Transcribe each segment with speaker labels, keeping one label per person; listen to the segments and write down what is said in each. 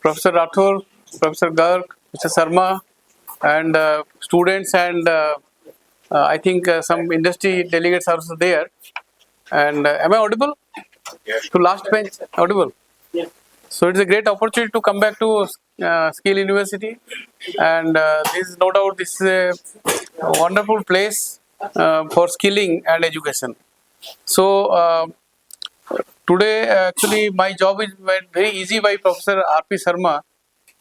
Speaker 1: Professor Rathore, Professor Garg, Mr. Sharma, and students, and I think some industry delegates are also there. And am I audible? Yes. To last bench, audible? Yes. So it's a great opportunity to come back to Skill University, and this is no doubt this is a wonderful place for skilling and education. So today, actually, my job is made very easy by Professor R.P. Sharma,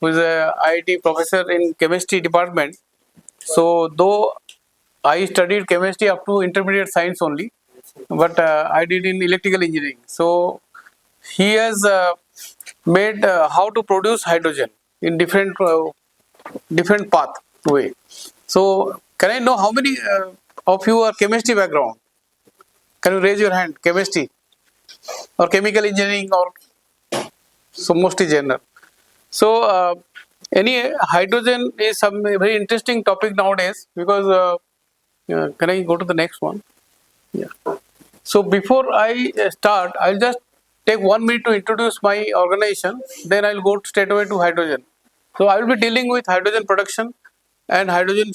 Speaker 1: who is a IIT professor in chemistry department. So though I studied chemistry up to intermediate science only, but I did in electrical engineering. So he has made how to produce hydrogen in different pathway. So can I know how many of you are chemistry background? Can you raise your hand? Chemistry or chemical engineering, or so mostly general. So any hydrogen is some very interesting topic nowadays, because can I go to the next one? Yeah. So before I start, I'll just take 1 minute to introduce my organization. Then I'll go straight away to hydrogen. So I will be dealing with hydrogen production and hydrogen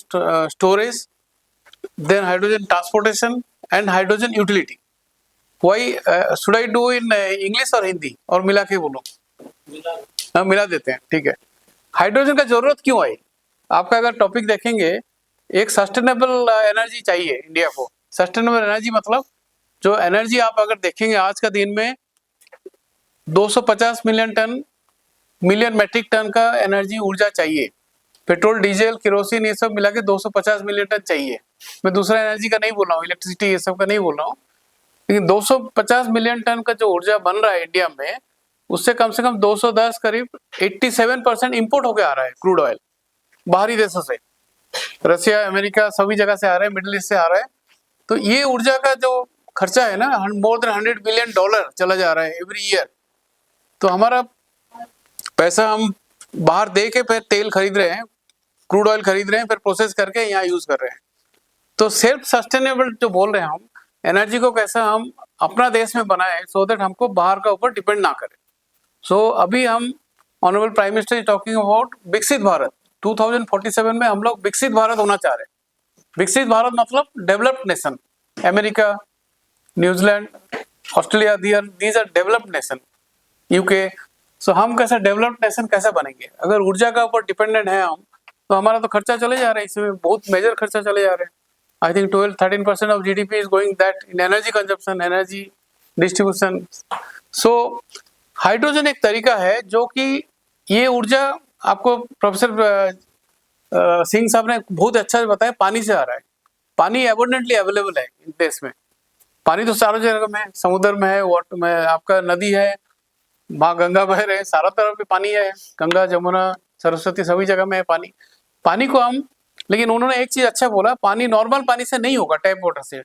Speaker 1: storage, then hydrogen transportation and hydrogen utility. Why should I do in English or Hindi, और मिला के बोलो? हाँ, मिला देते हैं, ठीक है. हाइड्रोजन का जरूरत क्यों आई? आपका अगर टॉपिक देखेंगे, एक सस्टेनेबल एनर्जी चाहिए इंडिया को. सस्टेनेबल एनर्जी मतलब जो एनर्जी आप अगर देखेंगे आज का दिन में 250 मिलियन मैट्रिक टन का एनर्जी ऊर्जा चाहिए. पेट्रोल, डीजल, केरोसिन ये सब मिला के 250 मिलियन टन चाहिए. मैं दूसरा एनर्जी का नहीं बोल रहा हूँ, इलेक्ट्रिसिटी ये सब का नहीं बोल रहा हूँ, लेकिन 250 मिलियन टन का जो ऊर्जा बन रहा है इंडिया में, उससे कम से कम 210 करीब 87% इंपोर्ट होकर आ रहा है क्रूड ऑयल बाहरी देशों से. रशिया, अमेरिका सभी जगह से आ रहा है, मिडिल ईस्ट से आ रहा है. तो ये ऊर्जा का जो खर्चा है ना, मोर देन $100 बिलियन चला जा रहा है एवरी ईयर. तो हमारा पैसा हम बाहर दे के फिर तेल खरीद रहे हैं, क्रूड ऑयल खरीद रहे हैं, फिर प्रोसेस करके यहाँ यूज कर रहे हैं. तो सेल्फ सस्टेनेबल जो बोल रहे हैं हम, एनर्जी को कैसा हम अपना देश में बनाए, सो दैट हमको बाहर का ऊपर डिपेंड ना करें. सो अभी हम honourable prime minister is talking about विकसित भारत. 2047 में हम लोग विकसित भारत होना चाह रहे हैं. विकसित भारत मतलब developed nation. America, New Zealand, Australia, these are developed nation. UK. So हम कैसा डेवलप्ड नेशन कैसे बनेंगे? अगर ऊर्जा का ऊपर डिपेंडेंट है हम, तो हमारा तो खर्चा चले जा रहा है, इसमें बहुत मेजर खर्चा चले जा रहे हैं. I think 12-13% of GDP is going that in energy consumption, energy distribution. So hydrogen एक तरीका है जो कि ये ऊर्जा आपको प्रोफेसर सिंह साहब ने बहुत अच्छा बताया, पानी से आ रहा है. पानी एबंडेंटली अवेलेबल है देश में. पानी तो चारों जगह में है, समुद्र में है, वाटर में, आपका नदी है, माँ गंगा बह रहे हैं, सारा तरफ भी पानी है, गंगा, जमुना, सरस्वती सभी जगह में है पानी. पानी को हम, लेकिन उन्होंने एक चीज अच्छा बोला, पानी नॉर्मल पानी से नहीं होगा, टैप वाटर से.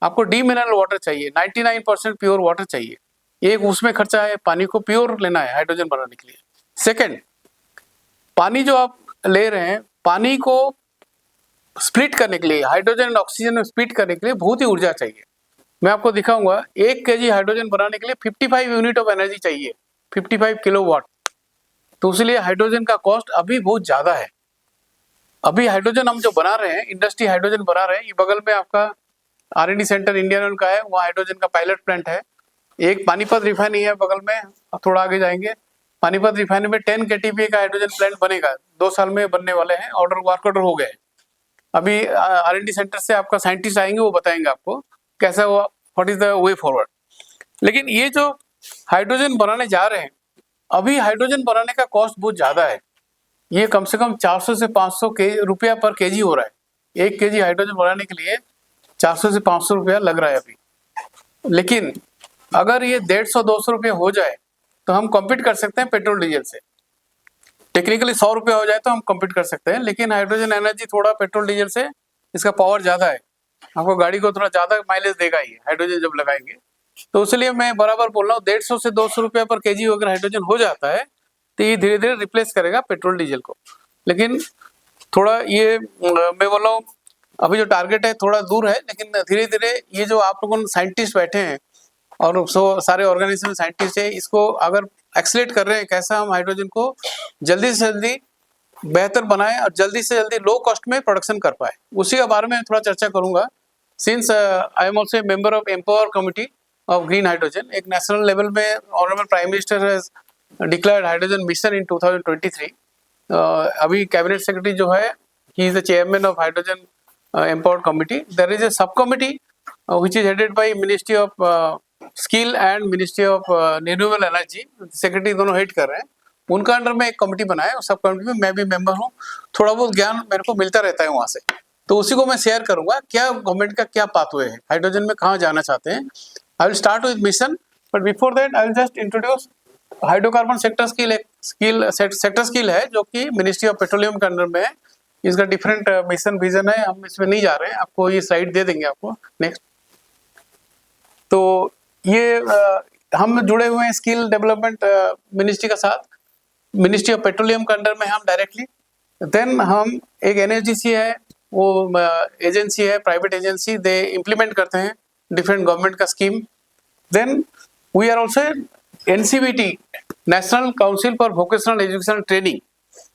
Speaker 1: आपको डी मिनरल वाटर चाहिए, 99% प्योर वाटर चाहिए. एक उसमें खर्चा है, पानी को प्योर लेना है हाइड्रोजन बनाने के लिए. सेकंड, पानी जो आप ले रहे हैं, पानी को स्प्लिट करने के लिए, हाइड्रोजन एंड ऑक्सीजन में स्प्लिट करने के लिए बहुत ही ऊर्जा चाहिए. मैं आपको दिखाऊंगा, 1 kg हाइड्रोजन बनाने के लिए 55 यूनिट ऑफ एनर्जी चाहिए, 55 किलोवाट. तो इसलिए हाइड्रोजन का कॉस्ट अभी बहुत ज्यादा है. अभी हाइड्रोजन हम जो बना रहे हैं, इंडस्ट्री हाइड्रोजन बना रहे हैं, ये बगल में आपका R&D सेंटर इंडियन का है, वहाँ हाइड्रोजन का पायलट प्लांट है. एक पानीपत रिफाइनरी है बगल में, थोड़ा आगे जाएंगे, पानीपत रिफाइनरी में 10 KTPA का हाइड्रोजन प्लांट बनेगा, 2 साल में बनने वाले हैं. वर्क ऑर्डर हो गए. अभी R&D सेंटर से आपका साइंटिस्ट आएंगे, वो बताएंगे आपको कैसा हुआ, what is the way forward. लेकिन ये जो हाइड्रोजन बनाने जा रहे हैं, अभी हाइड्रोजन बनाने का कॉस्ट बहुत ज्यादा है. ये कम से कम 400 से 500 रुपया पर केजी हो रहा है. 1 kg हाइड्रोजन बनाने के लिए 400 से 500 रुपया लग रहा है अभी. लेकिन अगर ये 150-200 रुपये हो जाए तो हम कॉम्पीट कर सकते हैं पेट्रोल डीजल से. टेक्निकली 100 रुपये हो जाए तो हम कॉम्पीट कर सकते हैं, लेकिन हाइड्रोजन एनर्जी थोड़ा पेट्रोल डीजल से इसका पावर ज्यादा है, आपको गाड़ी को थोड़ा ज्यादा माइलेज देगा ये हाइड्रोजन जब लगाएंगे. तो इसलिए मैं बराबर बोल रहा हूँ, 150 से 200 रुपये पर केजी अगर हाइड्रोजन हो जाता है तो ये धीरे धीरे रिप्लेस करेगा पेट्रोल डीजल को. लेकिन थोड़ा ये मैं बोल रहा हूँ, अभी जो टारगेट है थोड़ा दूर है, लेकिन धीरे धीरे ये जो आप लोगों साइंटिस्ट बैठे हैं और सारे ऑर्गेनाइजेशन साइंटिस्ट है, इसको अगर एक्सलेट कर रहे हैं कैसा हम हाइड्रोजन को जल्दी से जल्दी बेहतर बनाए और जल्दी से जल्दी लो कॉस्ट में प्रोडक्शन कर पाए, उसी के बारे में थोड़ा चर्चा करूंगा। Since I am also member of empower committee of green hydrogen, एक नेशनल लेवल में honourable prime minister has declared hydrogen mission in 2023। अभी कैबिनेट सेक्रेटरी जो है, he is the chairman of hydrogen empowered committee. There is a sub committee which is headed by Ministry of Skill and Ministry of Renewable Energy, secretary दोनों head कर रहे हैं, उनका under में एक कमेटी बना है, सब कमेटी में मैं भी मेंबर हूँ। थोड़ा बहुत ज्ञान मेरे को मिलता रहता है वहाँ से, तो उसी को मैं शेयर करूंगा, क्या गवर्नमेंट का क्या पाथवे है, हाइड्रोजन में कहाँ जाना चाहते हैं। I will start with mission, but before that I will just introduce hydrocarbon sector skill है जो कि मिनिस्ट्री ऑफ पेट्रोलियम के अंडर में है। इसका डिफरेंट मिशन विजन है, हम इसमें नहीं जा रहे हैं, आपको ये स्लाइड दे देंगे आपको नेक्स्ट। तो ये हम जुड़े हुए हैं स्किल डेवलपमेंट मिनिस्ट्री के साथ, मिनिस्ट्री ऑफ पेट्रोलियम के अंडर में हम डायरेक्टली। देन हम एक एनएचडीसी है, वो एजेंसी है, प्राइवेट एजेंसी, दे इम्प्लीमेंट करते हैं डिफरेंट गवर्नमेंट का scheme. Then we are also NCVT, national council for vocational education training,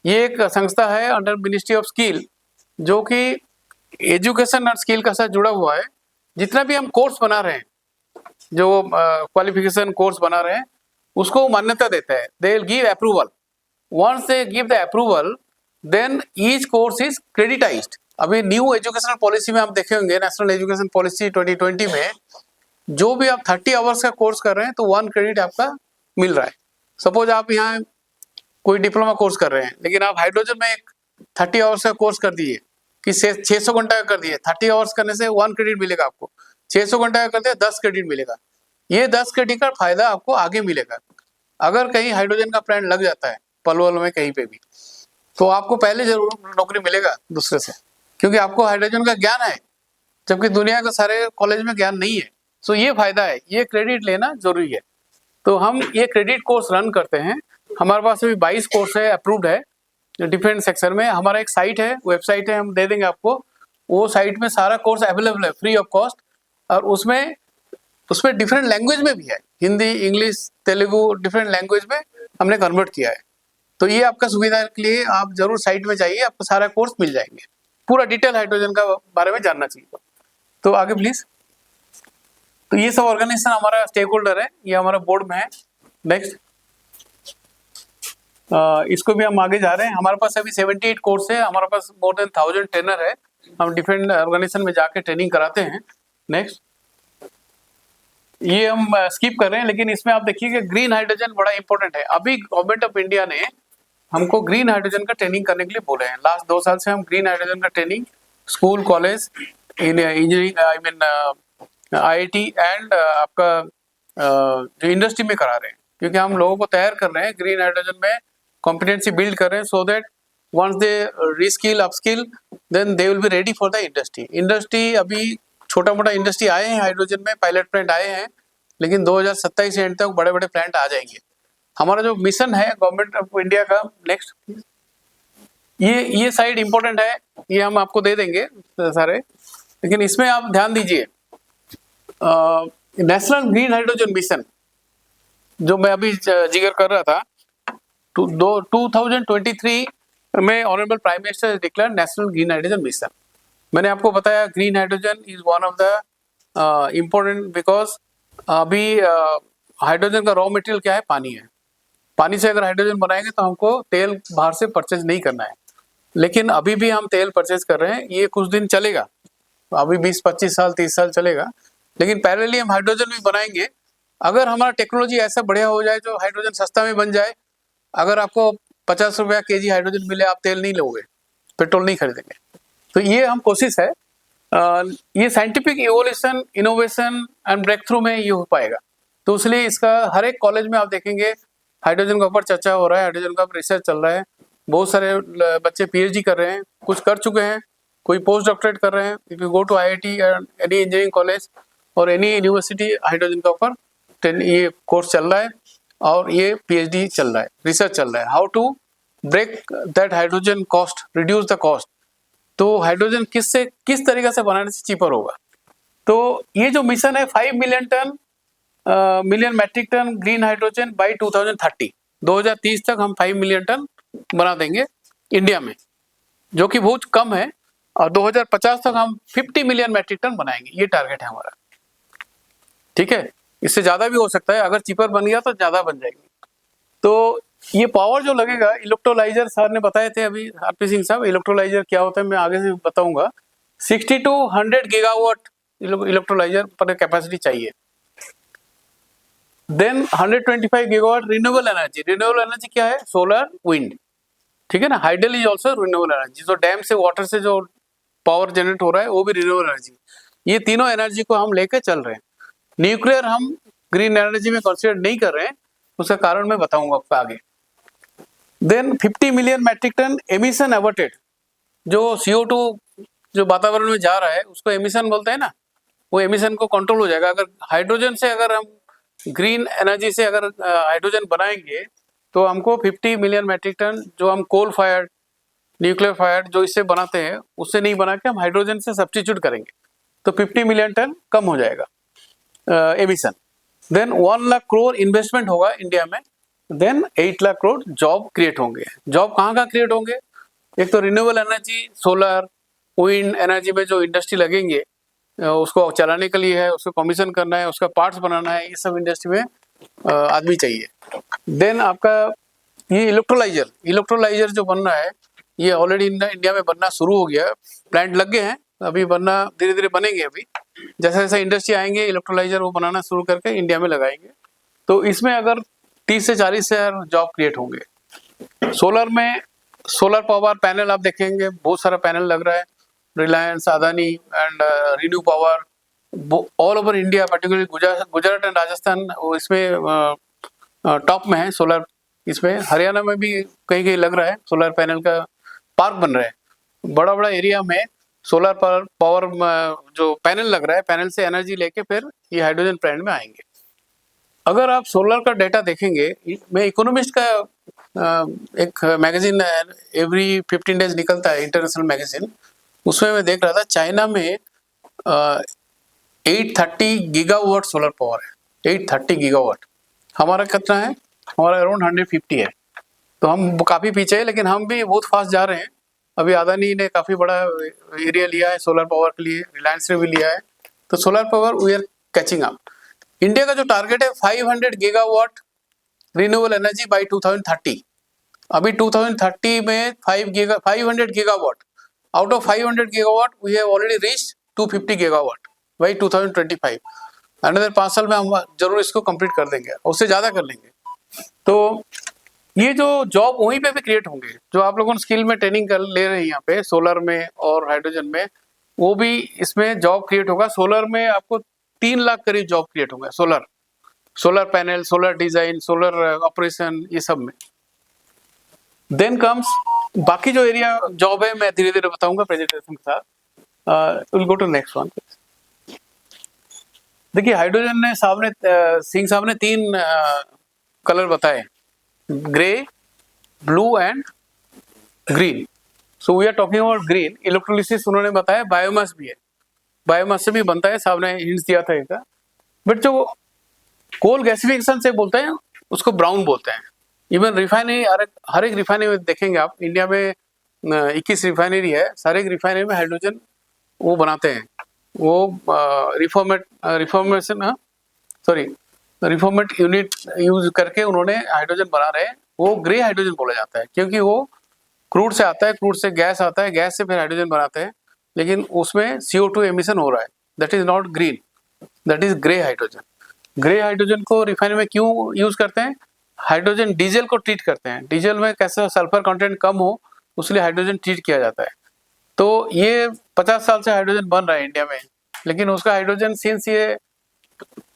Speaker 1: ये एक संस्था है अंडर मिनिस्ट्री ऑफ स्किल जो कि एजुकेशन और स्किल का साथ जुड़ा हुआ है। जितना भी हम कोर्स बना रहे हैं, जो क्वालिफिकेशन कोर्स बना रहे हैं, उसको मान्यता देता है, they will give approval. Once they give the approval, then each course is creditised. अभी न्यू एजुकेशनल पॉलिसी में आप देखे होंगे, नेशनल एजुकेशन पॉलिसी 2020 में, जो भी आप 30 आवर्स का कोर्स कर रहे हैं तो 1 क्रेडिट आपका मिल रहा है। सपोज आप यहाँ कोई डिप्लोमा कोर्स कर रहे हैं, लेकिन आप हाइड्रोजन में एक 30 आवर्स का कोर्स कर दिए कि 600 घंटा का कर दिए, 30 आवर्स करने से 1 क्रेडिट मिलेगा आपको, 600 घंटा का कर दिया 10 क्रेडिट मिलेगा। ये 10 क्रेडिट का फायदा आपको आगे मिलेगा। अगर कहीं हाइड्रोजन का प्लांट लग जाता है पलवल में कहीं पे भी, तो आपको पहले जरूर नौकरी मिलेगा दूसरे से, क्योंकि आपको हाइड्रोजन का ज्ञान है, जबकि दुनिया के सारे कॉलेज में ज्ञान नहीं है। सो ये फायदा है, ये क्रेडिट लेना जरूरी है। तो हम ये क्रेडिट कोर्स रन करते हैं, हमारे पास अभी 22 कोर्स है, अप्रूव्ड है डिफरेंट सेक्शन में। हमारा एक साइट है, वेबसाइट है, हम दे देंगे आपको, वो साइट में सारा कोर्स अवेलेबल है फ्री ऑफ कॉस्ट, और उसमें डिफरेंट लैंग्वेज में भी है, Hindi, English, Telugu, different language में हमने कन्वर्ट किया है। तो ये आपका सुविधा के लिए आप जरूर साइट में जाइए, आपको सारा कोर्स मिल जाएंगे, पूरा डिटेल हाइड्रोजन का बारे में जानना चाहिए। तो आगे प्लीज। तो ये सब ऑर्गेनाइजेशन हमारा स्टेक होल्डर है, ये हमारा बोर्ड में है। नेक्स्ट, इसको भी हम आगे जा रहे हैं। हमारे पास अभी 78 कोर्स है, हमारे पास मोर देन 1000 ट्रेनर है, हम डिफरेंट ऑर्गेनाइजेशन में जाके ट्रेनिंग कराते हैं। नेक्स्ट, ये हम स्किप कर रहे हैं, लेकिन इसमें आप देखिए कि ग्रीन हाइड्रोजन बड़ा इंपॉर्टेंट है। अभी गवर्नमेंट ऑफ इंडिया ने हमको ग्रीन हाइड्रोजन का ट्रेनिंग करने के लिए बोले हैं। लास्ट 2 साल से हम ग्रीन हाइड्रोजन का training school, college, engineering, I mean IIT and आपका जो इंडस्ट्री में करा रहे हैं, क्योंकि हम लोगों को तैयार कर रहे हैं ग्रीन हाइड्रोजन में, कॉम्पिटेंसी बिल्ड कर रहे हैं, so that once they reskill, upskill, then they will be ready for the industry. Industry अभी छोटा मोटा इंडस्ट्री आए हैं हाइड्रोजन में, पायलट प्लांट आए हैं, लेकिन 2027 एंड तक बड़े बड़े प्लांट आ जाएंगे। हमारा जो मिशन है गवर्नमेंट ऑफ इंडिया का, नेक्स्ट, ये साइड इंपॉर्टेंट है, ये हम आपको दे देंगे सारे, लेकिन इसमें आप ध्यान दीजिए। नेशनल ग्रीन हाइड्रोजन मिशन जो मैं अभी जिक्र कर रहा था, 2023 में honourable prime minister declare national green hydrogen mission. मैंने आपको बताया green hydrogen is one of the important, because अभी हाइड्रोजन का रॉ मटेरियल क्या है, पानी है। पानी से अगर हाइड्रोजन बनाएंगे तो हमको तेल बाहर से परचेज नहीं करना है, लेकिन अभी भी हम तेल परचेज कर रहे हैं, ये कुछ दिन चलेगा, अभी 20-25 साल 30 साल चलेगा, लेकिन पैरेलली हम हाइड्रोजन भी बनाएंगे। अगर हमारा टेक्नोलॉजी ऐसा बढ़िया हो जाए जो हाइड्रोजन सस्ता में बन जाए, अगर आपको 50 रुपया kg हाइड्रोजन मिले, आप तेल नहीं लोगे, पेट्रोल नहीं खरीदेंगे। तो ये हम कोशिश है, ये scientific evolution, innovation and breakthrough में ये हो पाएगा। तो इसलिए इसका हर एक कॉलेज में आप देखेंगे हाइड्रोजन के ऊपर चर्चा हो रहा है, हाइड्रोजन का रिसर्च चल रहा है, बहुत सारे बच्चे PhD कर रहे हैं, कुछ कर चुके हैं, कोई पोस्ट डॉक्टरेट कर रहे हैं। If you go to IIT and any engineering college और एनी यूनिवर्सिटी, हाइड्रोजन के ऊपर ये कोर्स चल रहा है और ये PhD चल रहा है, रिसर्च चल रहा है, how to break that hydrogen cost, reduce the cost. तो हाइड्रोजन किस तरीके से बनाने से चीपर होगा। तो ये जो मिशन है 5 million ton million metric ton green hydrogen by 2030। 2030 तक हम 5 मिलियन टन बना देंगे इंडिया में, जो कि बहुत कम है, और 2050 तक हम 50 मिलियन मैट्रिक टन बनाएंगे, ये टारगेट है हमारा। ठीक है, इससे ज्यादा भी हो सकता है, अगर चीपर बन गया तो ज्यादा बन जाएगी। तो ये पावर जो लगेगा, इलेक्ट्रोलाइजर सर ने बताए थे अभी, आरपी सिंह साहब, इलेक्ट्रोलाइजर क्या होता है मैं आगे से बताऊंगा। 60 to 100 गीगावाट इलेक्ट्रोलाइजर पर कैपेसिटी चाहिए। Then 125 gigawatt renewable energy. Renewable energy क्या है? सोलर, विंड, ठीक है ना। Hydel is also renewable energy, जो डैम से वाटर से जो पावर जनरेट हो रहा है वो भी रिन्यूएबल एनर्जी। ये तीनों एनर्जी को हम लेकर चल रहे हैं। न्यूक्लियर हम ग्रीन एनर्जी में कंसीडर नहीं कर रहे हैं, उसका कारण मैं बताऊंगा आपको आगे। Then 50 million metric ton emission averted. जो CO2 जो वातावरण में जा रहा है उसको एमिशन बोलते हैं ना, वो एमिशन को कंट्रोल हो जाएगा। अगर हाइड्रोजन से, अगर हम ग्रीन एनर्जी से अगर हाइड्रोजन बनाएंगे तो हमको 50 मिलियन मैट्रिक टन, जो हम कोल फायर्ड, न्यूक्लियर फायर्ड जो इससे बनाते हैं उससे नहीं बना के हम हाइड्रोजन से सब्स्टिट्यूट करेंगे, तो 50 मिलियन टन कम हो जाएगा emission. Then 1 lakh crore investment होगा इंडिया में। Then 8 lakh crore job create होंगे। जॉब कहाँ कहाँ क्रिएट होंगे? एक तो renewable energy, solar, wind energy में जो इंडस्ट्री लगेंगे, उसको चलाने के लिए है, उसको कमीशन करना है, उसका पार्ट्स बनाना है, ये सब इंडस्ट्री में आदमी चाहिए। देन आपका ये इलेक्ट्रोलाइजर जो बन रहा है, ये ऑलरेडी इंडिया में बनना शुरू हो गया, प्लांट लग गए हैं, अभी बनना धीरे धीरे बनेंगे। अभी जैसे जैसे इंडस्ट्री आएंगे इलेक्ट्रोलाइजर वो बनाना शुरू करके इंडिया में लगाएंगे, तो इसमें अगर 30 से 40 हजार जॉब क्रिएट होंगे। सोलर में सोलर पावर पैनल आप देखेंगे, बहुत सारा पैनल लग रहा है, Reliance, Adani and renew power all over India, particularly Gujarat and Rajasthan इसमें टॉप में है सोलर। इसमें हरियाणा में भी कहीं कहीं लग रहा है, सोलर पैनल का पार्क बन रहा है। बड़ा बड़ा एरिया में सोलर पावर जो पैनल लग रहा है, पैनल से एनर्जी लेके फिर ये हाइड्रोजन प्लांट में आएंगे। अगर आप सोलर का डेटा देखेंगे, मैं इकोनॉमिस्ट का एक मैगजीन एवरी 15 डेज निकलता है, इंटरनेशनल मैगजीन, उसमें मैं देख रहा था चाइना में 830 गीगावाट सोलर पावर है। 830 गीगावाट। हमारा कितना है? हमारा अराउंड 150 है, तो हम काफी पीछे है, लेकिन हम भी बहुत फास्ट जा रहे हैं। अभी अदानी ने काफी बड़ा एरिया लिया है सोलर पावर के लिए, रिलायंस ने भी लिया है, तो solar power we are catching up. India का जो टारगेट है 500 गीगावाट रिन्यूएबल एनर्जी बाई 2030। अभी 2030 में 500 gigawatt, out of 500 gigawatt we have already reached 250 gigawatt by 2025। Another 5 साल में हम जरूर इसको कंप्लीट कर देंगे, उससे ज्यादा कर लेंगे। तो ये जो जॉब वहीं पे भी क्रिएट होंगे, जो आप लोगों ने स्किल में ट्रेनिंग कर ले रहे हैं यहाँ पे सोलर में और हाइड्रोजन में, वो भी इसमें जॉब क्रिएट होगा। सोलर में आपको 3 लाख करीब जॉब क्रिएट होंगे। Solar panel, solar design, solar operation, ये सब में। देन कम्स बाकी जो एरिया जॉब है, मैं धीरे धीरे बताऊंगा प्रेजेंटेशन के साथ। Will go to next one. देखिए हाइड्रोजन ने सिंह साहब ने 3 कलर बताए, grey, blue and green. So we are talking about green. Electrolysis उन्होंने बताया, बायोमास भी है, बायोमास से भी बनता है, साहब ने हिंट्स दिया था इसका। बट जो कोल गैसिफिकेशन से बोलते हैं उसको ब्राउन बोलते हैं। इवन रिफाइनरी, हर एक रिफाइनरी में देखेंगे आप, इंडिया में 21 रिफाइनरी है, सारे रिफाइनरी में हाइड्रोजन वो बनाते हैं। वो रिफॉर्मेट यूनिट यूज करके उन्होंने हाइड्रोजन बना रहे हैं। वो ग्रे हाइड्रोजन बोला जाता है, क्योंकि वो क्रूड से आता है, क्रूड से गैस आता है, गैस से फिर हाइड्रोजन बनाते हैं, लेकिन उसमें CO2 एमिशन हो रहा है। That is not green, that is grey hydrogen. Grey hydrogen को रिफाइनरी में क्यों यूज करते हैं? हाइड्रोजन डीजल को ट्रीट करते हैं, डीजल में कैसे सल्फर कंटेंट कम हो, उसलिए हाइड्रोजन ट्रीट किया जाता है। तो ये 50 साल से हाइड्रोजन बन रहा है इंडिया में, लेकिन उसका हाइड्रोजन सिंस ये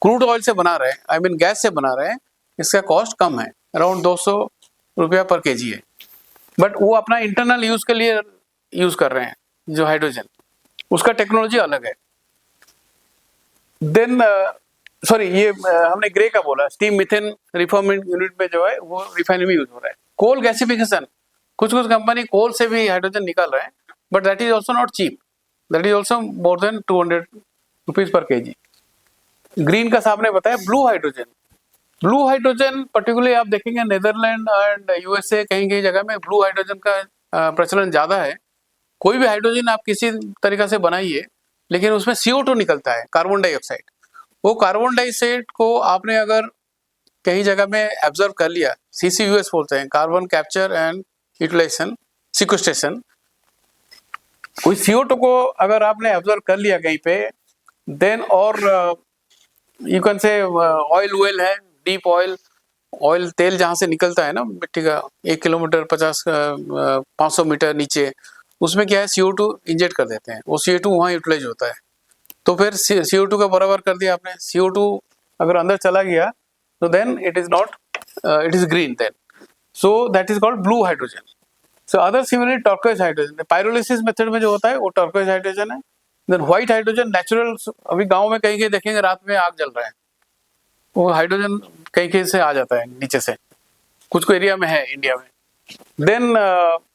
Speaker 1: क्रूड ऑयल से बना रहे हैं, आई मीन गैस से बना रहे हैं, इसका कॉस्ट कम है, अराउंड 200 रुपया पर केजी है। बट वो अपना इंटरनल यूज के लिए यूज कर रहे हैं जो हाइड्रोजन, उसका टेक्नोलॉजी अलग है। देन ये हमने ग्रे का बोला, स्टीम मिथेन रिफॉर्मिंग यूनिट में जो है वो रिफाइनरी में यूज हो रहा है। कोल गैसिफिकेशन, कुछ कंपनी कोल से भी हाइड्रोजन निकाल रहे हैं, but that is also not cheap, that is also more than 200 rupees per KG. Green का सामने बताया blue hydrogen. Blue hydrogen particularly आप देखेंगे नेदरलैंड एंड यूएसए कहीं कहीं जगह में ब्लू हाइड्रोजन का प्रचलन ज्यादा है। कोई भी हाइड्रोजन आप किसी तरीका से बनाइए, लेकिन उसमें CO2 निकलता है, कार्बन डाइऑक्साइड। वो कार्बन डाइऑक्साइड को आपने अगर कहीं जगह में एब्जॉर्ब कर लिया, CCUS बोलते हैं, carbon capture and utilisation sequestration. कोई CO2 को अगर आपने एब्जॉर्ब कर लिया कहीं पे, देन और you can say oil well है, डीप ऑयल तेल जहां से निकलता है ना मिट्टी का, 1 किलोमीटर 500 मीटर नीचे, उसमें क्या है CO2 इंजेक्ट कर देते हैं, वो CO2 वहां यूटिलाइज होता है। तो फिर CO2 का बराबर कर दिया आपने, CO2 अगर अंदर चला गया तो then it is not, it is green then, so that is called blue hydrogen. So other similarly turquoise hydrogen, pyrolysis method में जो होता है वो टर्कोइज हाइड्रोजन है। देन व्हाइट हाइड्रोजन नेचुरल, अभी गांव में कहीं कहीं देखेंगे रात में आग जल रहा है, वो हाइड्रोजन कहीं कहीं से आ जाता है नीचे से, कुछ को एरिया में है इंडिया में। Then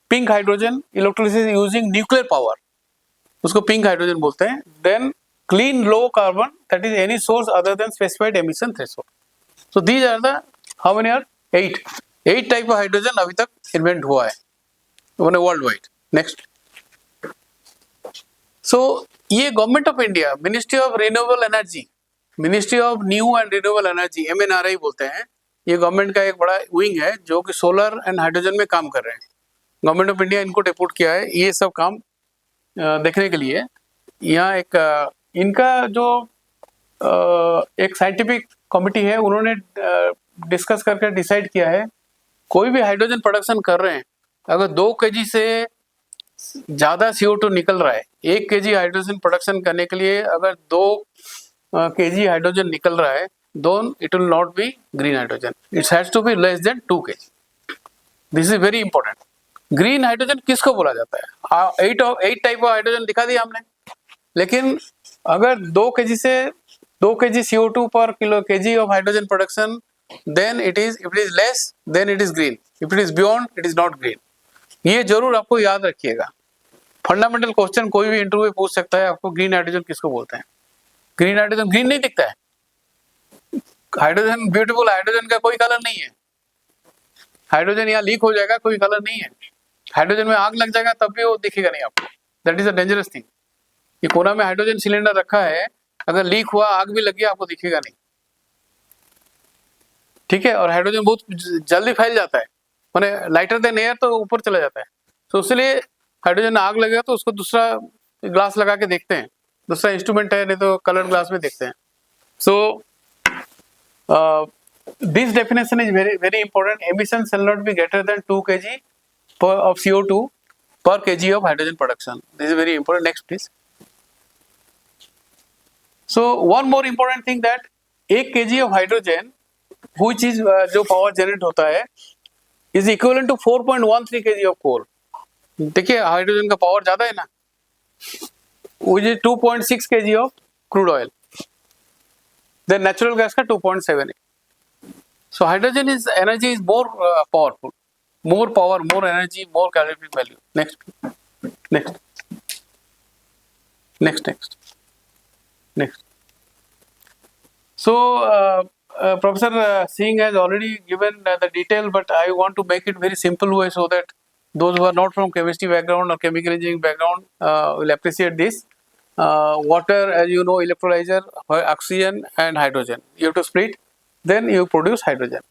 Speaker 1: pink hydrogen, electrolysis using nuclear power, उसको पिंक हाइड्रोजन बोलते हैं। Then clean low carbon, that is any source other than specified emission threshold. So these are the how many are 8 type of hydrogen अभी तक invent हुआ है world wide. Next, सो ये government of India, ministry of renewable energy, ministry of new and renewable energy, MNRI बोलते हैं, ये government का एक बड़ा विंग है जो कि सोलर एंड हाइड्रोजन में काम कर रहे हैं। गवर्नमेंट ऑफ इंडिया इनको डेप्यूट किया है ये सब काम देखने के लिए। यहाँ एक इनका जो एक साइंटिफिक कमिटी है, उन्होंने डिस्कस करके डिसाइड किया है, कोई भी हाइड्रोजन प्रोडक्शन कर रहे हैं, अगर 2 kg से ज्यादा CO2 निकल रहा है, 1 kg हाइड्रोजन प्रोडक्शन करने के लिए अगर 2 kg हाइड्रोजन निकल रहा है, then it will not be green hydrogen, it has to be less than 2 kg. This is very important. Green hydrogen किसको बोला जाता है? 8 टाइप ऑफ हाइड्रोजन दिखा दिया हमने, लेकिन अगर 2 kg से 2 kg CO2 पर kg of hydrogen production, then it is, if it is less then it is green, if it is beyond it is not green. ये जरूर आपको याद रखिएगा, फंडामेंटल क्वेश्चन कोई भी इंटरव्यू में पूछ सकता है आपको, ग्रीन हाइड्रोजन किसको बोलते हैं? ग्रीन हाइड्रोजन ग्रीन नहीं दिखता है, हाइड्रोजन ब्यूटीफुल हाइड्रोजन का कोई कलर नहीं है, हाइड्रोजन यहाँ लीक हो जाएगा कोई कलर नहीं है, हाइड्रोजन में आग लग जाएगा तब भी वो दिखेगा नहीं आपको, that is a dangerous thing. ये कोना में हाइड्रोजन सिलेंडर रखा है, अगर लीक हुआ आग भी लग गया आपको दिखेगा नहीं, ठीक है। और हाइड्रोजन बहुत जल्दी फैल जाता है, माने लाइटर देन एयर तो ऊपर चला जाता है, तो इसलिए हाइड्रोजन आग लगेगा तो उसको दूसरा ग्लास लगा के देखते हैं, दूसरा इंस्ट्रूमेंट है, नहीं तो कलर ग्लास में देखते हैं। So this definition is very very important, emission shall not be greater than 2 kg of CO2 per kg of hydrogen production. This is very important. Next, please. So one more important thing that 1 kg of hydrogen, which is जो power generate होता है, is equivalent to 4.13 kg of coal. देखिए hydrogen का power ज्यादा है ना, which is 2.6 kg of crude oil. Then natural gas का 2.78. So hydrogen is energy is more powerful. More power, more energy, more calorific value. Next, next, next, next, next. So, Professor Singh has already given the detail, but I want to make it very simple way so that those who are not from chemistry background or chemical engineering background will appreciate this. Water, as you know, electrolyzer, oxygen and hydrogen. You have to split, then you produce hydrogen.